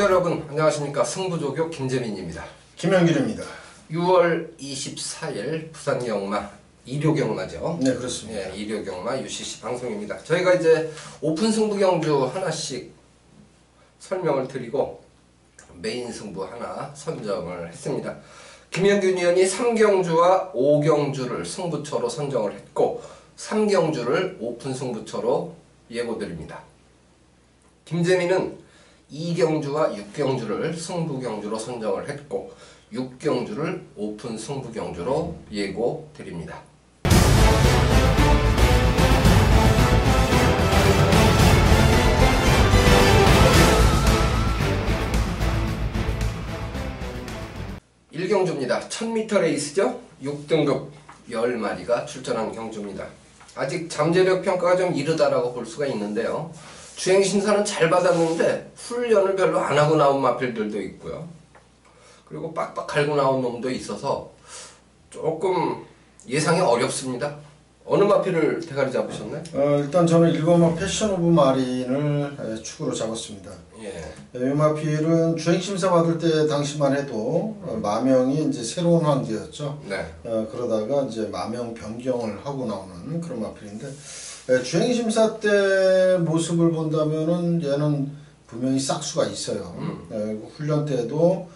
시청자 여러분 안녕하십니까. 승부조교 김재민입니다. 김영길입니다. 6월 24일 부산경마 일요경마죠. 네, 그렇습니다. 예, 일요경마 UCC 방송입니다. 저희가 이제 오픈 승부 경주 하나씩 설명을 드리고 메인 승부 하나 선정을 했습니다. 김영균 위원이 3경주와 5경주를 승부처로 선정을 했고 3경주를 오픈 승부처로 예고드립니다. 김재민은 2경주와 6경주를 승부경주로 선정을 했고 6경주를 오픈 승부경주로 예고드립니다. 일경주입니다. 1000m 레이스죠. 6등급 10마리가 출전한 경주입니다. 아직 잠재력 평가가 좀 이르다라고 볼 수가 있는데요. 주행심사는 잘 받았는데 훈련을 별로 안 하고 나온 마필들도 있고요. 그리고 빡빡 갈고 나온 놈도 있어서 조금 예상이 어렵습니다. 어느 마필을 대가리 잡으셨나요? 일단 저는 1번마 패션 오브 마린을 축으로 잡았습니다. 예. 이 마필은 주행심사 받을 때 당시만 해도 마명이 이제 새로운 황제였죠. 네. 그러다가 이제 마명 변경을 하고 나오는 그런 마필인데 주행심사 때 모습을 본다면은 얘는 분명히 싹수가 있어요. 훈련 때도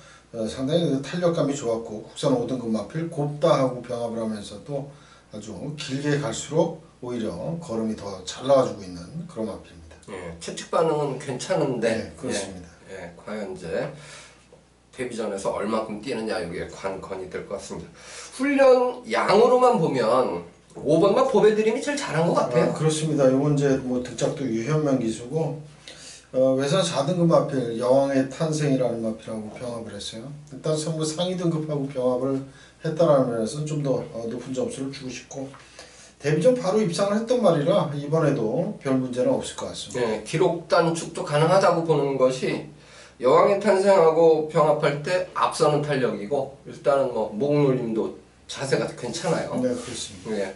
상당히 탄력감이 좋았고 국산 5등급 마필 곱다 하고 병합을 하면서도 아주 길게 갈수록 오히려 걸음이 더 잘 나와주고 있는 그런 마필입니다. 예, 채찍 반응은 괜찮은데 네, 그렇습니다. 예, 과연 이제 데뷔전에서 얼마큼 뛰느냐 이게 관건이 될 것 같습니다. 훈련 양으로만 보면 5번마 보배드림이 제일 잘한 것 같아요. 그렇습니다. 요건 이제 뭐 득작도 유현명 기수고 외산 4등급 마필 여왕의 탄생이라는 마필하고 병합을 했어요. 일단 선부 상위 등급하고 병합을 했다라는 면에서 좀 더 높은 점수를 주고 싶고 데뷔전 바로 입상을 했던 말이라 이번에도 별 문제는 없을 것 같습니다. 네, 기록 단축도 가능하다고 보는 것이 여왕의 탄생하고 병합할 때 앞서는 탄력이고 일단은 뭐 목놀림도 자세가 괜찮아요. 네, 그렇습니다. 네.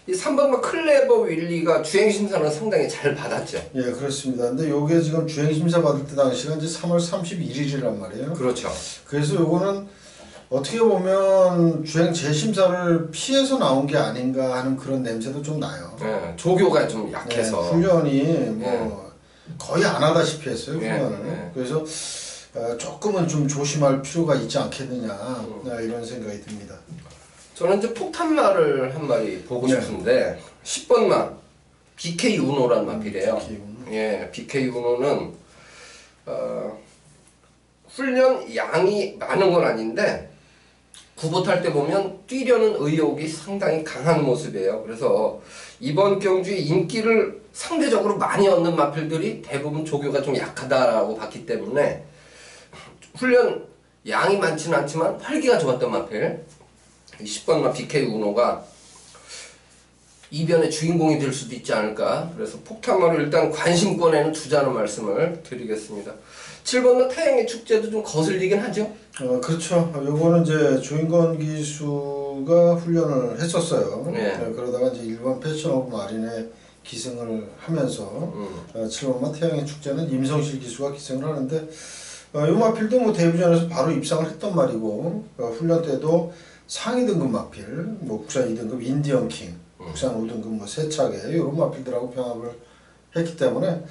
이 3번마 클레버 윌리가 주행심사는 상당히 잘 받았죠. 예, 그렇습니다. 근데 요게 지금 주행심사 받을 때 당시가 이제 3월 31일이란 말이에요. 그렇죠. 그래서 요거는 어떻게 보면 주행 재심사를 피해서 나온 게 아닌가 하는 그런 냄새도 좀 나요. 네, 조교가 좀 약해서. 네, 훈련이 뭐 거의 안 하다시피 했어요, 훈련을. 네. 그래서 조금은 좀 조심할 필요가 있지 않겠느냐 이런 생각이 듭니다. 저는 이제 폭탄마를 한 마리 보고 싶은데 10번마 BK 우노란 마필이에요. 예, BK 우노는 훈련 양이 많은 건 아닌데 구보 탈 때 보면 뛰려는 의욕이 상당히 강한 모습이에요. 그래서 이번 경주에 인기를 상대적으로 많이 얻는 마필들이 대부분 조교가 좀 약하다라고 봤기 때문에 훈련 양이 많지는 않지만 활기가 좋았던 마필 10번마 BK 우노가 이변의 주인공이 될 수도 있지 않을까. 그래서 폭탄마를 일단 관심권에는 두자는 말씀을 드리겠습니다. 7번마 태양의 축제도 좀 거슬리긴 하죠. 그렇죠. 요거는 이제 조인건 기수가 훈련을 했었어요. 네. 그러다가 이제 일본 패션 오브 마린에 기승을 하면서 7번마 태양의 축제는 임성실 기수가 기승을 하는데 요 마필도 뭐 데뷔전에서 바로 입상을 했던 말이고 훈련 때도 상위 등급 마필, 뭐 국산 2등급 인디언 킹, 국산 5등급 뭐 세차게 이런 마필들하고 병합을 했기 때문에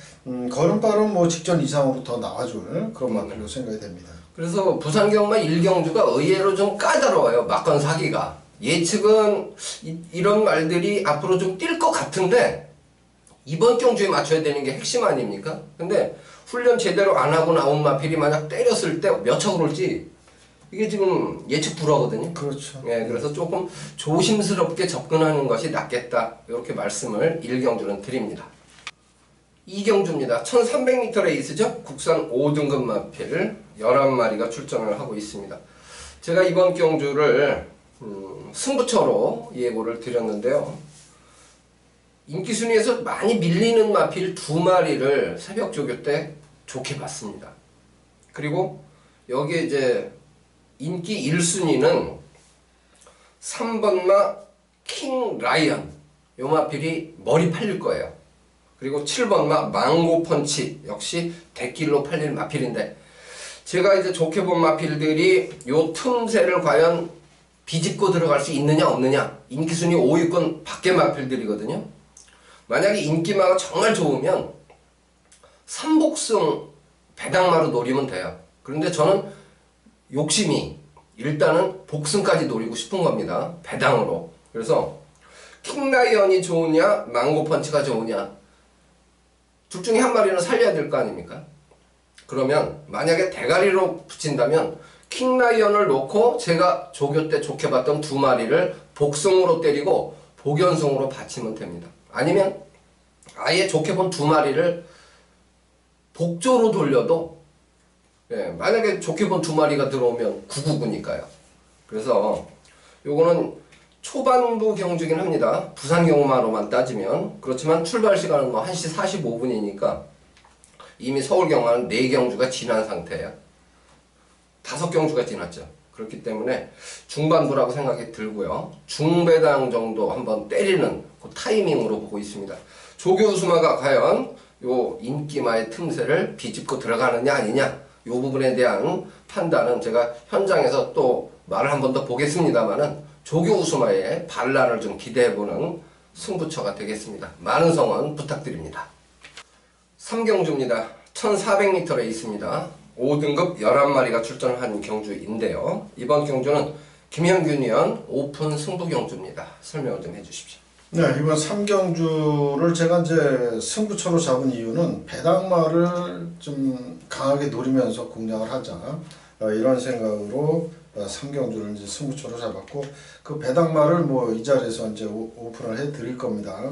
걸음발은 뭐 직전 이상으로 더 나와줄 그런 마필로 생각이 됩니다. 그래서 부산경마 1경주가 의외로 좀 까다로워요. 막건 사기가. 예측은 이런 말들이 앞으로 좀 뛸 것 같은데 이번 경주에 맞춰야 되는 게 핵심 아닙니까? 근데 훈련 제대로 안 하고 나온 마필이 만약 때렸을 때 몇 척으로 올지 이게 지금 예측 불허거든요. 그렇죠. 예, 그래서 조금 조심스럽게 접근하는 것이 낫겠다. 이렇게 말씀을 1경주는 드립니다. 2경주입니다. 1300m 레이스죠. 국산 5등급 마필 11마리가 출전을 하고 있습니다. 제가 이번 경주를 승부처로 예고를 드렸는데요. 인기 순위에서 많이 밀리는 마필 2마리를 새벽 조교 때 좋게 봤습니다. 그리고 여기에 이제 인기 1순위는 3번마 킹 라이언 요 마필이 머리 팔릴 거예요. 그리고 7번마 망고 펀치 역시 대길로 팔릴 마필인데 제가 이제 좋게 본 마필들이 요 틈새를 과연 비집고 들어갈 수 있느냐 없느냐, 인기순위 5위권 밖의 마필들이거든요. 만약에 인기마가 정말 좋으면 삼복승 배당마로 노리면 돼요. 그런데 저는 욕심이 일단은 복승까지 노리고 싶은 겁니다. 배당으로. 그래서 킹라이언이 좋으냐 망고펀치가 좋으냐, 둘 중에 한 마리는 살려야 될 거 아닙니까? 그러면 만약에 대가리로 붙인다면 킹라이언을 놓고 제가 조교 때 좋게 봤던 두 마리를 복승으로 때리고 복연승으로 받치면 됩니다. 아니면 아예 좋게 본 두 마리를 복조로 돌려도, 예, 만약에 좋게 본 두 마리가 들어오면 999니까요. 그래서 요거는 초반부 경주긴 합니다. 부산 경마로만 따지면. 그렇지만 출발 시간은 뭐 1시 45분이니까 이미 서울 경마는 4경주가 지난 상태예요. 5경주가 지났죠. 그렇기 때문에 중반부라고 생각이 들고요. 중배당 정도 한번 때리는 그 타이밍으로 보고 있습니다. 조교 우수마가 과연 요 인기마의 틈새를 비집고 들어가느냐 아니냐, 요 부분에 대한 판단은 제가 현장에서 또 말을 한 번 더 보겠습니다만은 조교 우수마의 반란을 좀 기대해보는 승부처가 되겠습니다. 많은 성원 부탁드립니다. 3경주입니다. 1400m에 있습니다. 5등급 11마리가 출전을 한 경주인데요. 이번 경주는 김현균 위원 오픈 승부 경주입니다. 설명을 좀 해주십시오. 네, 이번 3경주를 제가 이제 승부처로 잡은 이유는 배당마를 좀 강하게 노리면서 공략을 하자, 이런 생각으로 3경주를 이제 승부처로 잡았고, 그 배당마를 뭐 이 자리에서 이제 오픈을 해 드릴 겁니다.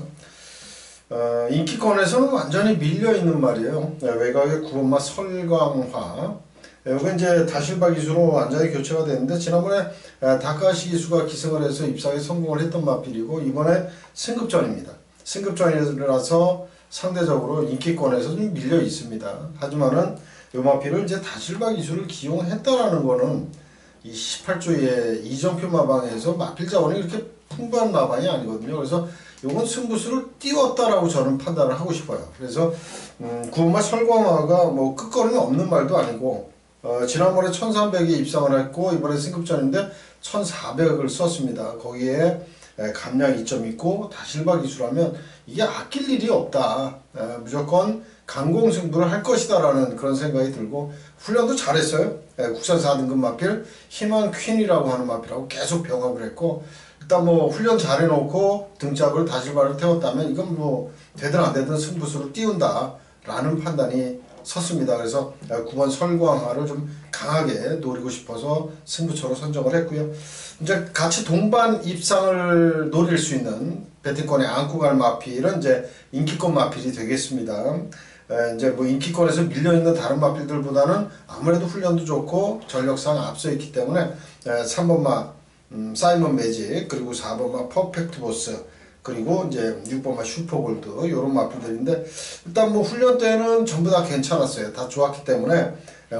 인기권에서는 완전히 밀려 있는 말이에요. 외곽의 9번마 설광화. 여기 이제 다실바 기수로 완전히 교체가 됐는데, 지난번에 다카시 기수가 기승을 해서 입상에 성공을 했던 마필이고, 이번에 승급전입니다. 승급전이라서 상대적으로 인기권에서 좀 밀려 있습니다. 하지만은 이 마필을 이제 다실바 기수를 기용했다라는 거는 이 18조의 이정표 마방에서 마필 자원이 그렇게 풍부한 마방이 아니거든요. 그래서 요건 승부수를 띄웠다라고 저는 판단을 하고 싶어요. 그래서 9번마 설광화가 뭐 끝거리는 없는 말도 아니고, 지난번에 1300에 입상을 했고 이번에 승급전인데 1400을 썼습니다. 거기에 감량 2점 있고 다실바 기수라면 이게 아낄 일이 없다. 무조건 강공승부를 할 것이다 라는 그런 생각이 들고, 훈련도 잘했어요. 국산 4등급 마필 희망 퀸이라고 하는 마필하고 계속 병합을 했고, 일단 뭐 훈련 잘 해놓고 등짝을 다실바를 태웠다면 이건 뭐 되든 안 되든 승부수를 띄운다 라는 판단이 섰습니다. 그래서 9번 설광화를 좀 강하게 노리고 싶어서 승부처로 선정을 했고요. 이제 같이 동반 입상을 노릴 수 있는 배팅권에 안고 갈 마필은 이제 인기권 마필이 되겠습니다. 이제 뭐 인기권에서 밀려있는 다른 마필들보다는 아무래도 훈련도 좋고 전력상 앞서 있기 때문에 3번마 사이먼 매직, 그리고 4번마 퍼펙트 보스, 그리고 이제 6번마 슈퍼골드, 요런 마필들인데, 일단 뭐 훈련 때는 전부 다 괜찮았어요. 다 좋았기 때문에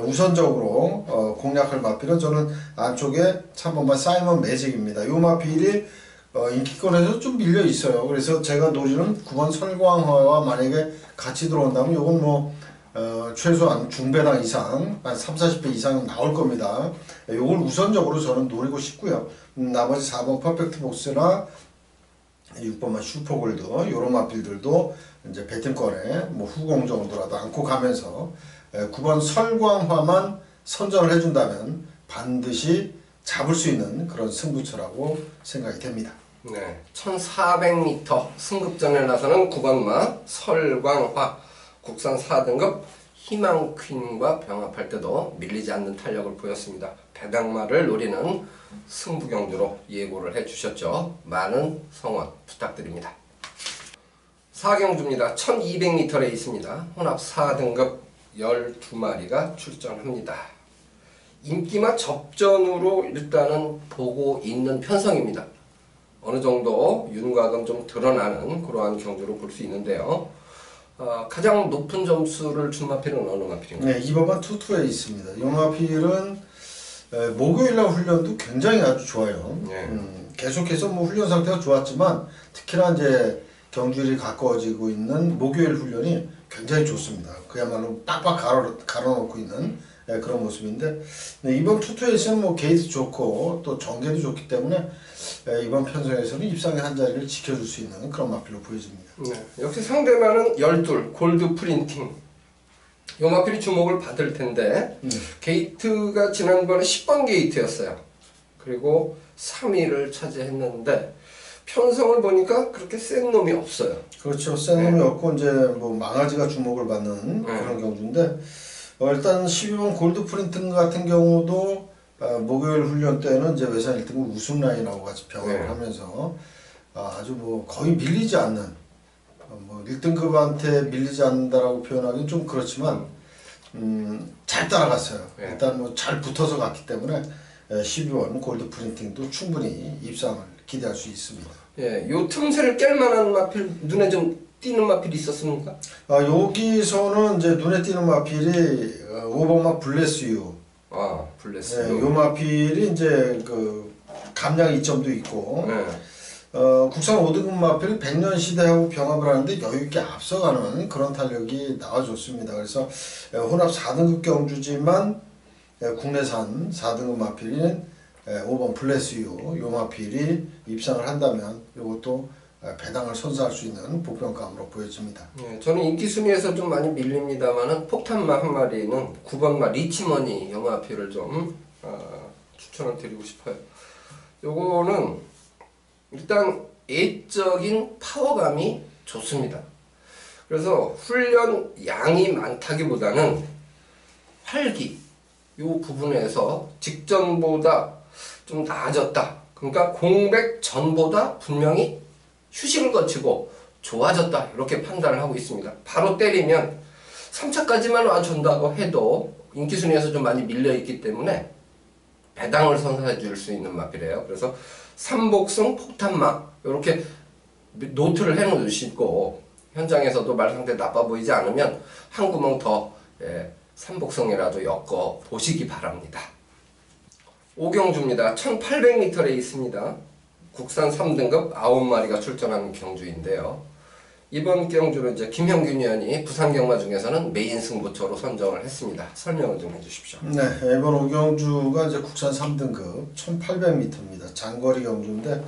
우선적으로 공략할 마필은 저는 안쪽에 3번마 사이먼 매직입니다. 요 마필이 인기권에서 좀 밀려 있어요. 그래서 제가 노리는 9번 설광화와 만약에 같이 들어온다면 요건 뭐 최소한 중배당 이상, 한 30, 40배 이상은 나올 겁니다. 요걸 우선적으로 저는 노리고 싶고요. 나머지 4번 퍼펙트 복스나 6번만 슈퍼골드, 요런 마필들도 이제 배팅권에 뭐 후공 정도라도 안고 가면서 9번 설광화만 선정을 해준다면 반드시 잡을 수 있는 그런 승부처라고 생각이 됩니다. 네, 1400m 승급전에 나서는 9번마 설광화, 국산 4등급 희망퀸과 병합할 때도 밀리지 않는 탄력을 보였습니다. 배당마를 노리는 승부경주로 예고를 해주셨죠. 많은 성원 부탁드립니다. 4경주입니다. 1200m에 있습니다. 혼합 4등급 12마리가 출전합니다. 인기마 접전으로 일단은 보고 있는 편성입니다. 어느 정도 윤곽은 좀 드러나는 그러한 경주로 볼 수 있는데요. 가장 높은 점수를 준 마필은 어느 마필인가요? 네, 2번만 투투에 있습니다. 이 마필은 목요일날 훈련도 굉장히 아주 좋아요. 네. 계속해서 뭐 훈련 상태가 좋았지만 특히나 이제 경주일이 가까워지고 있는 목요일 훈련이 굉장히 좋습니다. 그야말로 빡빡 갈아놓고 있는 그런 모습인데 이번 투투에이스는 뭐 게이트 좋고 또 전개도 좋기 때문에 이번 편성에서는 입상의 한 자리를 지켜줄 수 있는 그런 마필로 보여집니다. 네, 역시 상대만은 12 골드 프린팅. 요 마필이 주목을 받을 텐데 게이트가 지난번에 10번 게이트였어요. 그리고 3위를 차지했는데 편성을 보니까 그렇게 센 놈이 없어요. 그렇죠. 센 놈이 없고 이제 뭐 망아지가 주목을 받는 그런 경주인데 일단 12번 골드 프린팅 같은 경우도 목요일 훈련 때는 이제 외산 1등급 우승 라인하고 같이 병행을 하면서 아주 뭐 거의 밀리지 않는 뭐 1등급한테 밀리지 않는다라고 표현하기는 좀 그렇지만 잘 따라갔어요. 일단 뭐 잘 붙어서 갔기 때문에 12번 골드 프린팅도 충분히 입상을 기대할 수 있습니다. 예, 요 틈새를 깰 만한 마필, 눈에 좀 띄는 마필이 있었습니까? 여기서는 이제 눈에 띄는 마필이 5번마 블레스 유. 블레스 네, 유. 요 마필이 이제 그 감량 이점도 있고 국산 5등급 마필 100년 시대하고 병합을 하는데 여유있게 앞서가는 그런 탄력이 나와줬습니다. 그래서 혼합 4등급 경주지만 국내산 4등급 마필인 5번 블레스 유, 요 마필이 입상을 한다면 이것도 배당을 선사할 수 있는 보편감으로 보여집니다. 예, 저는 인기 순위에서 좀 많이 밀립니다만은 폭탄마 한 마리는 9번마 리치머니 요 마필을 좀 추천을 드리고 싶어요. 요거는 일단 애적인 파워감이 좋습니다. 그래서 훈련 양이 많다기보다는 활기 요 부분에서 직전보다 좀 나아졌다. 그러니까 공백 전보다 분명히 휴식을 거치고 좋아졌다. 이렇게 판단을 하고 있습니다. 바로 때리면 3차까지만 와준다고 해도 인기 순위에서 좀 많이 밀려있기 때문에 배당을 선사해 줄 수 있는 마필이에요. 그래서 삼복승 폭탄마 이렇게 노트를 해 놓으시고 현장에서도 말 상태 나빠 보이지 않으면 한 구멍 더 삼복승이라도 엮어 보시기 바랍니다. 오경주입니다. 1800m에 있습니다. 국산 3등급 9마리가 출전하는 경주인데요. 이번 경주는 이제 김형균 위원이 부산 경마 중에서는 메인 승부처로 선정을 했습니다. 설명을 좀 해주십시오. 네, 이번 오경주가 이제 국산 3등급 1800m입니다. 장거리 경주인데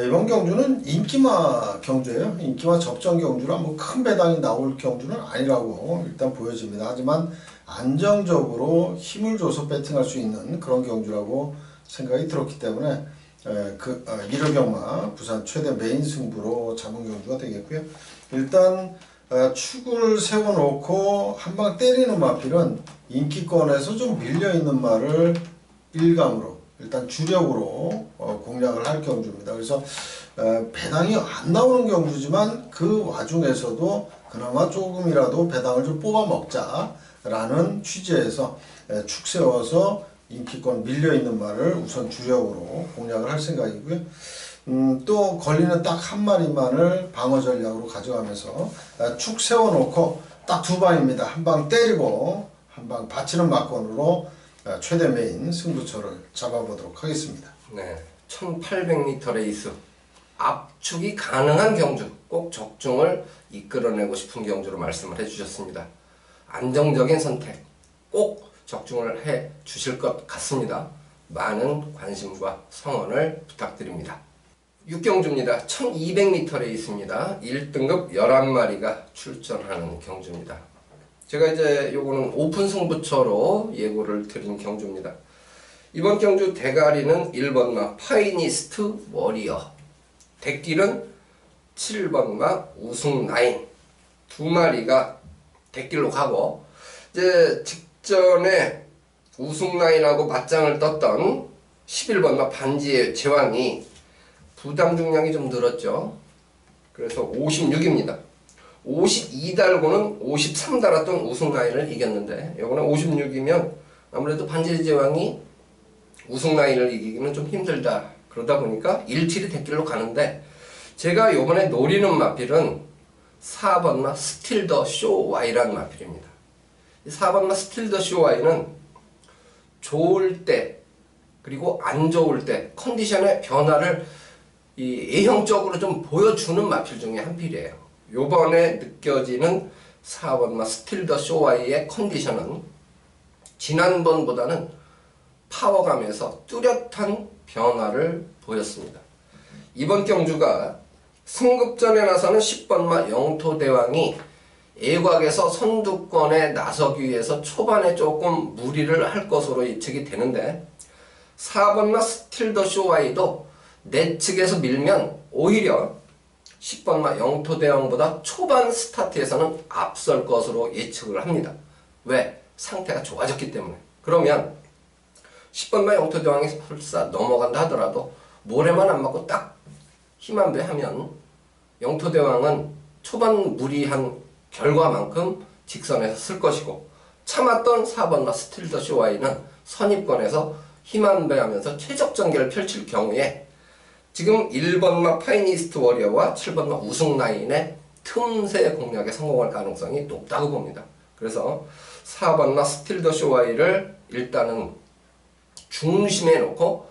이번 경주는 인기마 경주예요. 인기마 접전 경주라 뭐 큰 배당이 나올 경주는 아니라고 일단 보여집니다. 하지만 안정적으로 힘을 줘서 배팅할 수 있는 그런 경주라고 생각이 들었기 때문에 1호 경마 부산 최대 메인 승부로 잡은 경주가 되겠고요. 일단 축을 세워놓고 한방 때리는 마필은 인기권에서 좀 밀려있는 말을 1강으로 일단 주력으로 공략을 할 경주입니다. 그래서 배당이 안 나오는 경주지만 그 와중에서도 그나마 조금이라도 배당을 좀 뽑아 먹자라는 취지에서 축 세워서 인기권 밀려있는 말을 우선 주력으로 공략을 할 생각이고요. 또 걸리는 딱 한 마리만을 방어 전략으로 가져가면서 축 세워놓고 딱 두 방입니다. 한 방 때리고 한 방 받치는 막건으로 최대 메인 승부처를 잡아보도록 하겠습니다. 네, 1800m 레이스 압축이 가능한 경주, 꼭 적중을 이끌어내고 싶은 경주로 말씀을 해주셨습니다. 안정적인 선택 꼭 적중을 해 주실 것 같습니다. 많은 관심과 성원을 부탁드립니다. 6경주입니다. 1200m에 있습니다. 1등급 11마리가 출전하는 경주입니다. 제가 이제 요거는 오픈 승부처로 예고를 드린 경주입니다. 이번 경주 대가리는 1번마 파이니스트 워리어, 대길은 7번마 우승라인 두 마리가 대길로 가고 이제 직전에 우승라인하고 맞짱을 떴던 11번마 반지의 제왕이 부담 중량이 좀 늘었죠. 그래서 56입니다. 52 달고는 53 달았던 우승라인을 이겼는데 이거는 56이면 아무래도 반지의 제왕이 우승라인을 이기기는 좀 힘들다. 그러다 보니까 1칠이 대길로 가는데 제가 요번에 노리는 마필은 4번마 스틸 더 쇼 Y라는 마필입니다. 4번마 스틸 더 쇼 Y는 좋을 때 그리고 안 좋을 때 컨디션의 변화를 예형적으로 좀 보여주는 마필 중에 한 필이에요. 요번에 느껴지는 4번마 스틸 더 쇼 Y의 컨디션은 지난번보다는 파워감에서 뚜렷한 변화를 보였습니다. 이번 경주가 승급전에 나서는 10번마 영토대왕이 애곽에서 선두권에 나서기 위해서 초반에 조금 무리를 할 것으로 예측이 되는데 4번마 스틸더쇼와이도 내측에서 밀면 오히려 10번마 영토대왕보다 초반 스타트에서는 앞설 것으로 예측을 합니다. 왜? 상태가 좋아졌기 때문에. 그러면 10번마 영토대왕이 설사 넘어간다 하더라도 모래만 안 맞고 딱 힘한 배 하면 영토대왕은 초반 무리한 결과만큼 직선에서 쓸 것이고 참았던 4번마 스틸더쇼와이는 선입권에서 힘한 배 하면서 최적 전개를 펼칠 경우에 지금 1번마 파이니스트 워리어와 7번마 우승라인의 틈새 공략에 성공할 가능성이 높다고 봅니다. 그래서 4번마 스틸더쇼와이를 일단은 중심에 놓고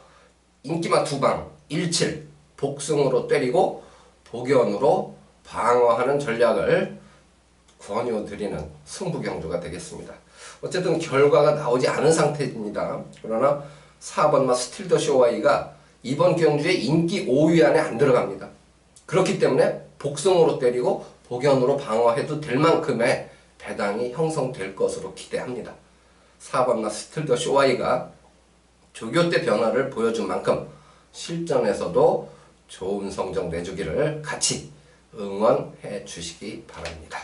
인기마 2방 17 복승으로 때리고 복연으로 방어하는 전략을 권유드리는 승부경주가 되겠습니다. 어쨌든 결과가 나오지 않은 상태입니다. 그러나 4번마 스틸더쇼와이가 이번 경주에 인기 5위 안에 안 들어갑니다. 그렇기 때문에 복승으로 때리고 복연으로 방어해도 될 만큼의 배당이 형성될 것으로 기대합니다. 4번마 스틸더쇼와이가 조교 때 변화를 보여준 만큼 실전에서도 좋은 성적 내주기를 같이 응원해 주시기 바랍니다.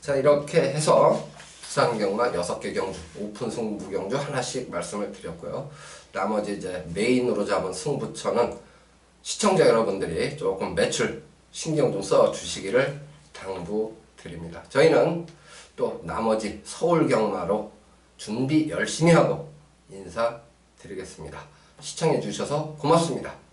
자, 이렇게 해서 부산경마 6개 경주, 오픈 승부 경주 하나씩 말씀을 드렸고요. 나머지 이제 메인으로 잡은 승부처는 시청자 여러분들이 조금 매출 신경 좀 써 주시기를 당부드립니다. 저희는 또 나머지 서울경마로 준비 열심히 하고 인사드리겠습니다. 시청해 주셔서 고맙습니다.